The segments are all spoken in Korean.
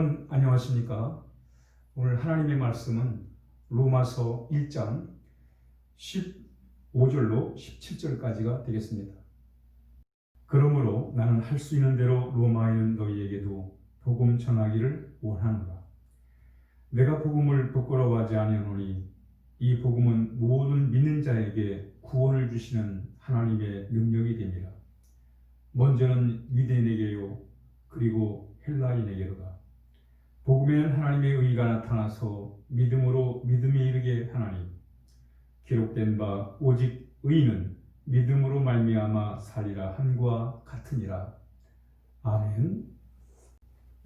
여러분 안녕하십니까? 오늘 하나님의 말씀은 로마서 1장 15절로 17절까지가 되겠습니다. 그러므로 나는 할 수 있는 대로 로마에 있는 너희에게도 복음 전하기를 원하노라. 내가 복음을 부끄러워하지 아니하노니 이 복음은 모든 믿는 자에게 구원을 주시는 하나님의 능력이 됨이라. 먼저는 유대인에게요 그리고 헬라인에게로다. 복음에는 하나님의 의가 나타나서 믿음으로 믿음에 이르게 하나니 기록된 바 오직 의인은 믿음으로 말미암아 살리라 함과 같으니라. 아멘.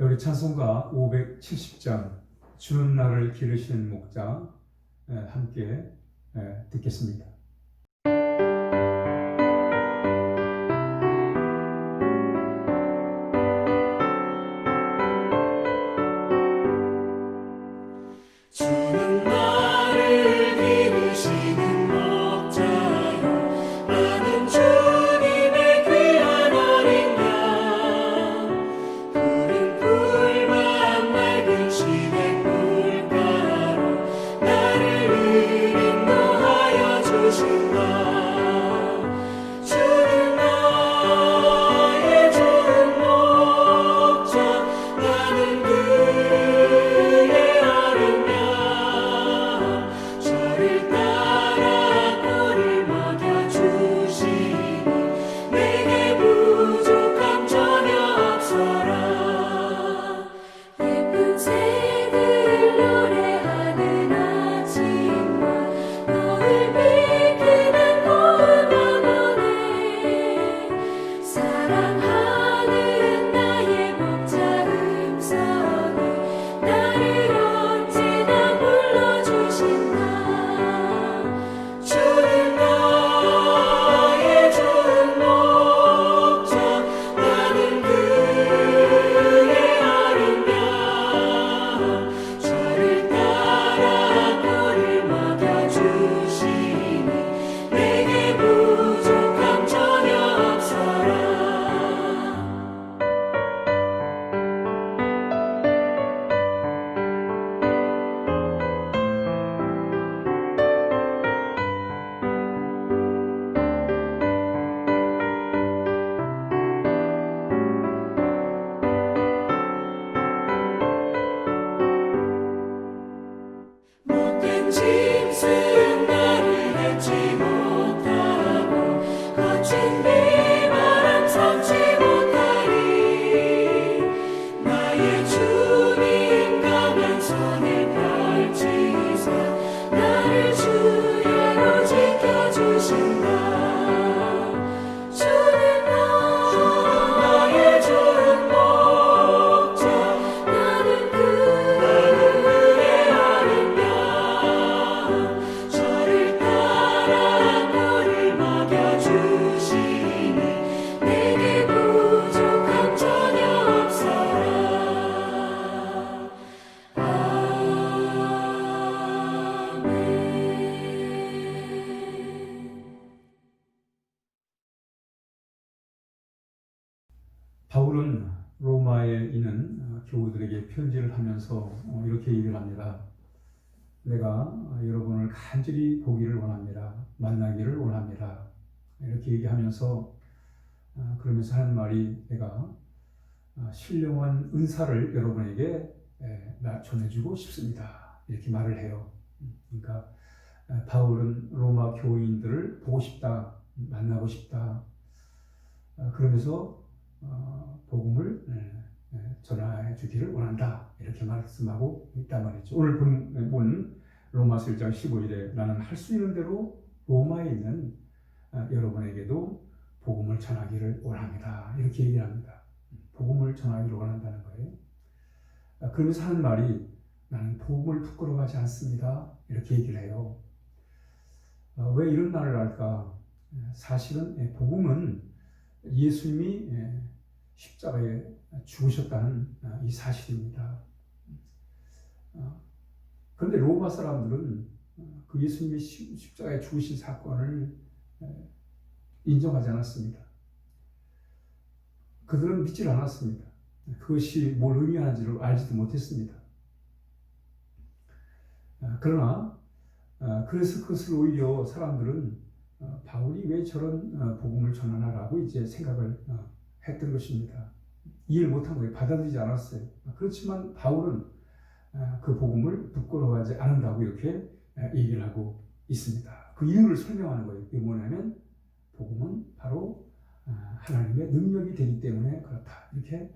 우리 찬송가 570장 주는 나를 기르시는 목자 함께 듣겠습니다. 바울은 로마에 있는 교우들에게 편지를 하면서 이렇게 얘기를 합니다. 내가 여러분을 간절히 보기를 원합니다. 만나기를 원합니다. 이렇게 얘기하면서 그러면서 하는 말이 내가 신령한 은사를 여러분에게 전해주고 싶습니다. 이렇게 말을 해요. 그러니까 바울은 로마 교인들을 보고 싶다, 만나고 싶다. 그러면서 복음을 전해 주기를 원한다. 이렇게 말씀하고 있단 말이죠. 오늘 본 로마서 1장 15절에 나는 할 수 있는 대로 로마에 있는 여러분에게도 복음을 전하기를 원합니다. 이렇게 얘기를 합니다. 복음을 전하기를 원한다는 거예요. 그러면서 하는 말이 나는 복음을 부끄러워하지 않습니다. 이렇게 얘기를 해요. 왜 이런 말을 할까? 사실은 복음은 예수님이 십자가에 죽으셨다는 이 사실입니다. 그런데 로마 사람들은 그 예수님이 십자가에 죽으신 사건을 인정하지 않았습니다. 그들은 믿질 않았습니다. 그것이 뭘 의미하는지를 알지도 못했습니다. 그러나 그래서 그것을 오히려 사람들은 바울이 왜 저런 복음을 전하나라고 이제 생각을 했던 것입니다. 이해를 못한 거예요. 받아들이지 않았어요. 그렇지만 바울은 그 복음을 부끄러워하지 않는다고 이렇게 얘기를 하고 있습니다. 그 이유를 설명하는 거예요. 그게 뭐냐면 복음은 바로 하나님의 능력이 되기 때문에 그렇다. 이렇게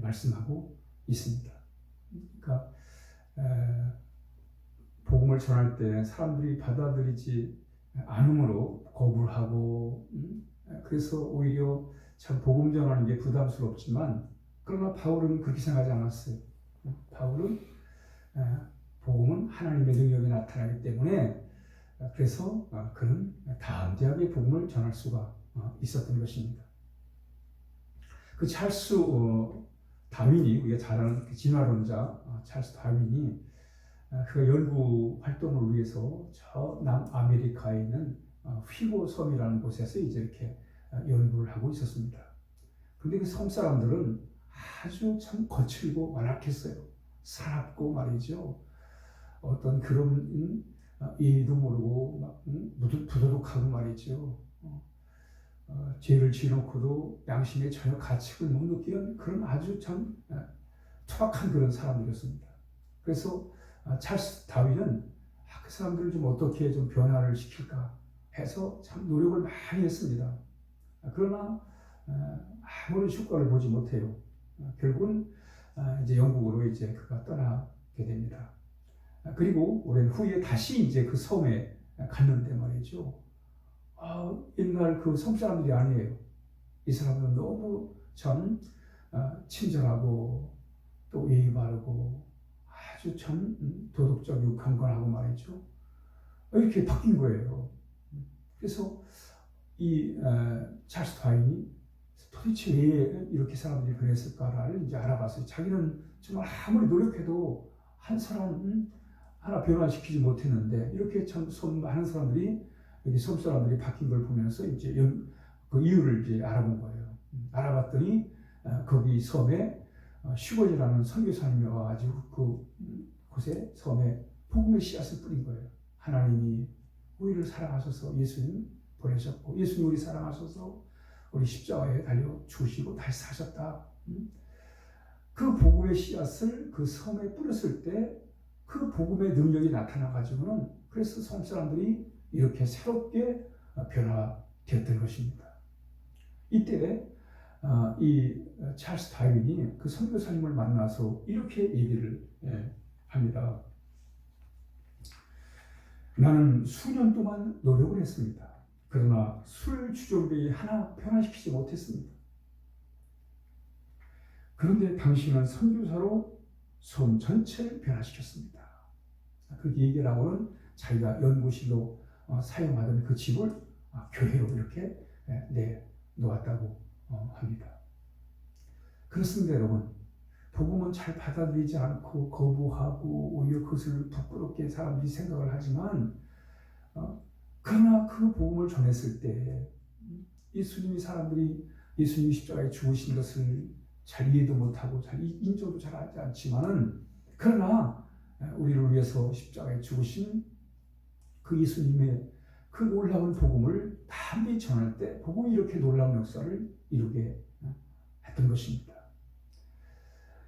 말씀하고 있습니다. 그러니까 복음을 전할 때 사람들이 받아들이지 않으므로 거부를 하고 그래서 오히려 참 복음 전하는 게 부담스럽지만 그러나 바울은 그렇게 생각하지 않았어요. 바울은 복음은 하나님의 능력이 나타나기 때문에 그래서 그는 담대하게 복음을 전할 수가 있었던 것입니다. 그 찰스 다윈이 우리가 잘 아는 진화론자 찰스 다윈이 그 연구 활동을 위해서 저 남아메리카에 있는 휘고 섬이라는 곳에서 이제 이렇게 연구를 하고 있었습니다. 그런데 그 섬 사람들은 아주 참 거칠고 완악했어요. 사납고 말이죠. 어떤 그런 예의도 모르고 막 부도덕하고 말이죠. 죄를 지어놓고도 양심의 전혀 가책을 못 느끼는 그런 아주 참 투박한 그런 사람들이었습니다. 그래서 찰스 다윈은 그 사람들을 좀 어떻게 좀 변화를 시킬까 해서 참 노력을 많이 했습니다. 그러나 아무런 효과를 보지 못해요. 결국은 이제 영국으로 이제 그가 떠나게 됩니다. 그리고 오랜 후에 다시 이제 그 섬에 갔는데 말이죠. 옛날 그 섬 사람들이 아니에요. 이 사람들은 너무 참 친절하고 또 예의 바르고 아주 참 도덕적이고 경건하고 말이죠. 이렇게 바뀐 거예요. 그래서 이 찰스 다윈이 도대체 왜 이렇게 사람들이 그랬을까를 이제 알아봤어요. 자기는 정말 아무리 노력해도 한 사람 하나 변화시키지 못했는데 이렇게 참 많은 사람들이 여기 섬 사람들이 바뀐 걸 보면서 이제 그 이유를 이제 알아본 거예요. 알아봤더니 거기 섬에 슈거이라는 선교사님이 와가지고 그곳에 섬에 복음의 씨앗을 뿌린 거예요. 하나님이 우리를 사랑하셔서 예수님 보내셨고 예수님 우리 사랑하셔서 우리 십자가에 달려 죽으시고 다시 사셨다. 그 복음의 씨앗을 그 섬에 뿌렸을 때 그 복음의 능력이 나타나가지고는 그래서 섬 사람들이 이렇게 새롭게 변화되었던 것입니다. 이때 이 찰스 다윈이 그 선교사님을 만나서 이렇게 얘기를 합니다. 나는 수년 동안 노력을 했습니다. 그러나 술 주정뱅이 하나 변화시키지 못했습니다. 그런데 당신은 선교사로 섬 전체를 변화시켰습니다. 그렇게 얘기를 하고는 자기가 연구실로 사용하던 그 집을 교회로 이렇게 내놓았다고 합니다. 그렇습니다, 여러분. 복음은 잘 받아들이지 않고 거부하고 오히려 그것을 부끄럽게 사람들이 생각을 하지만 그러나 그 복음을 전했을 때 예수님이 사람들이 예수님이 십자가에 죽으신 것을 잘 이해도 못하고 잘 인정도 잘 하지 않지만은 그러나 우리를 위해서 십자가에 죽으신 그 예수님의 그 놀라운 복음을 담대히 전할 때 복음이 이렇게 놀라운 역사를 이루게 했던 것입니다.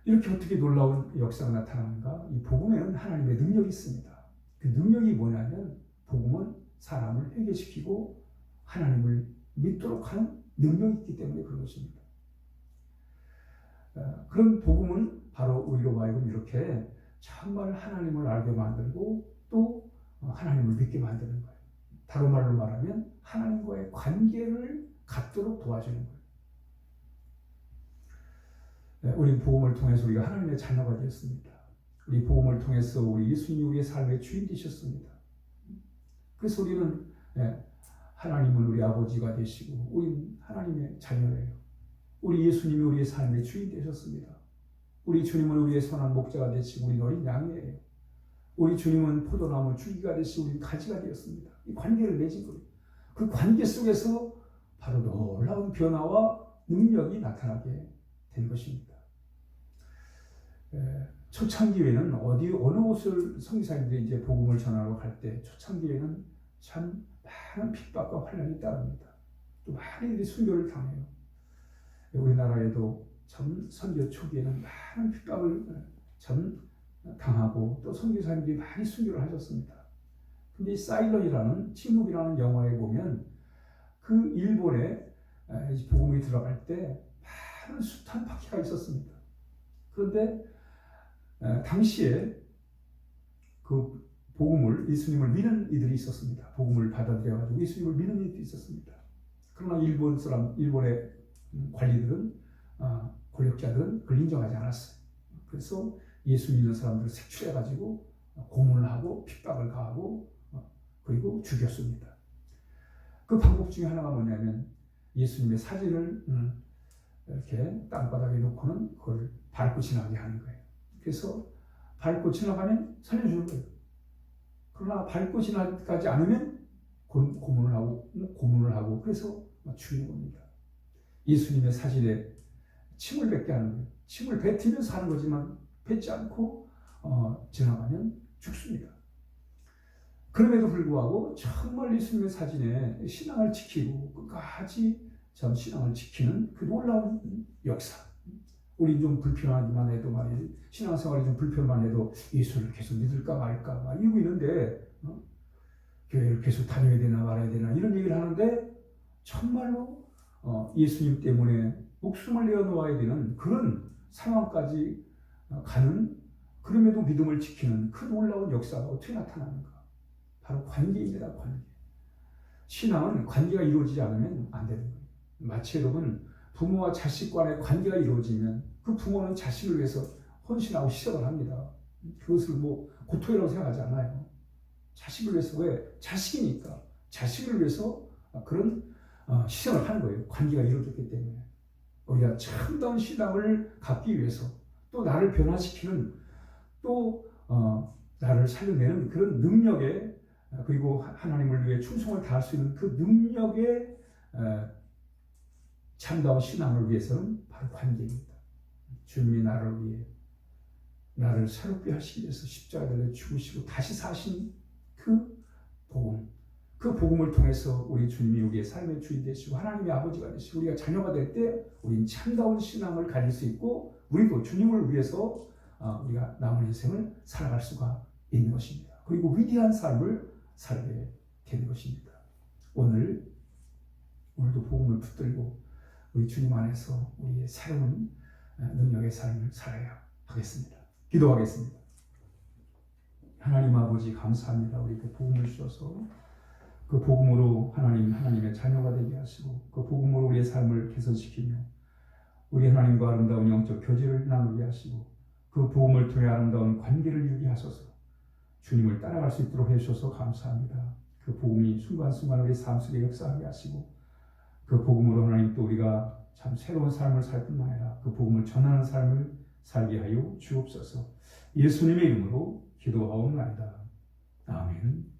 이렇게 어떻게 놀라운 역사가 나타나는가? 이 복음에는 하나님의 능력이 있습니다. 그 능력이 뭐냐면 복음은 사람을 회개시키고 하나님을 믿도록 하는 능력이 있기 때문에 그런 것입니다. 그런 복음은 바로 우리로 하여금 이렇게 정말 하나님을 알게 만들고 또 하나님을 믿게 만드는 거예요. 다른 말로 말하면 하나님과의 관계를 갖도록 도와주는 거예요. 우리 복음을 통해서 우리가 하나님의 자녀가 되었습니다. 우리 복음을 통해서 우리 예수님이 우리의 삶의 주인 되셨습니다. 그래서 우리는 하나님은 우리 아버지가 되시고 우리는 하나님의 자녀예요. 우리 예수님이 우리의 삶의 주인 되셨습니다. 우리 주님은 우리의 선한 목자가 되시고 우리 어린 양이에요. 우리 주님은 포도나무 줄기가 되시고 우리 가지가 되었습니다. 이 관계를 맺은 거예요. 그 관계 속에서 바로 놀라운 변화와 능력이 나타나게 된 것입니다. 초창기에는 어느 곳을 선교사님들이 이제 복음을 전하러 갈 때 초창기에는 참 많은 핍박과 환란이 따릅니다. 또 많은 이들이 순교를 당해요. 우리나라에도 참 선교 초기에는 많은 핍박을 참 당하고 또 선교사님들이 많이 순교를 하셨습니다. 근데 이 사일런이라는 침묵이라는 영화에 보면 그 일본에 복음이 들어갈 때 많은 숱한 박해가 있었습니다. 그런데 당시에 그 복음을 예수님을 믿는 이들이 있었습니다. 복음을 받아들여가지고 예수님을 믿는 이들이 있었습니다. 그러나 일본의 관리들은 권력자들은 그걸 인정하지 않았어요. 그래서 예수 믿는 사람들을 색출해가지고 고문을 하고 핍박을 가하고 그리고 죽였습니다. 그 방법 중에 하나가 뭐냐면 예수님의 사진을 이렇게 땅바닥에 놓고는 그걸 밟고 지나게 하는 거예요. 그래서 밟고 지나가면 살려주는 거예요. 그러나 밟고 지나가지 않으면 고문을 하고 그래서 죽이는 겁니다. 예수님의 사진에 침을 뱉게 하는 거예요. 침을 뱉으면서 하는 거지만 뱉지 않고 지나가면 죽습니다. 그럼에도 불구하고 정말 예수님의 사진에 신앙을 지키고 끝까지 참 신앙을 지키는 그 놀라운 역사. 우리 좀 불편하기만 해도 말이에요. 신앙생활이 좀 불편만 해도 예수를 계속 믿을까 말까 막 이러고 있는데 교회를 계속 다녀야 되나 말아야 되나 이런 얘기를 하는데 정말로 예수님 때문에 목숨을 내어놓아야 되는 그런 상황까지 가는 그럼에도 믿음을 지키는 그 놀라운 역사가 어떻게 나타나는가? 바로 관계입니다. 관계. 신앙은 관계가 이루어지지 않으면 안 되는 거예요. 마치 여러분 부모와 자식 간의 관계가 이루어지면 그 부모는 자식을 위해서 헌신하고 희생을 합니다. 그것을 고통이라고 생각하지 않아요. 자식을 위해서 왜? 자식이니까. 자식을 위해서 그런 희생을 하는 거예요. 관계가 이루어졌기 때문에. 우리가 참다운 신앙을 갖기 위해서 또 나를 변화시키는 또 나를 살려내는 그런 능력에 그리고 하나님을 위해 충성을 다할 수 있는 그 능력에 참다운 신앙을 위해서는 바로 관계입니다. 주님이 나를 위해 나를 새롭게 하시기 위해서 십자가에 죽으시고 다시 사신 그 복음, 그 복음을 통해서 우리 주님이 우리의 삶의 주인 되시고 하나님의 아버지가 되시고 우리가 자녀가 될 때 우리는 참다운 신앙을 가질 수 있고 우리도 주님을 위해서 우리가 남은 인생을 살아갈 수가 있는 것입니다. 그리고 위대한 삶을 살게 되는 것입니다. 오늘도 복음을 붙들고 우리 주님 안에서 우리의 새로운 능력의 삶을 살아야 하겠습니다. 기도하겠습니다. 하나님 아버지 감사합니다. 우리에게 복음을 주셔서 그 복음으로 하나님의 자녀가 되게 하시고 그 복음으로 우리의 삶을 개선시키며 우리 하나님과 아름다운 영적 교제를 나누게 하시고 그 복음을 통해 아름다운 관계를 유지하소서. 주님을 따라갈 수 있도록 해주셔서 감사합니다. 그 복음이 순간순간 우리 삶 속에 역사하게 하시고 그 복음으로 하나님 또 우리가 참 새로운 삶을 살 뿐만 아니라 그 복음을 전하는 삶을 살게 하여 주옵소서. 예수님의 이름으로 기도하옵나이다. 아멘.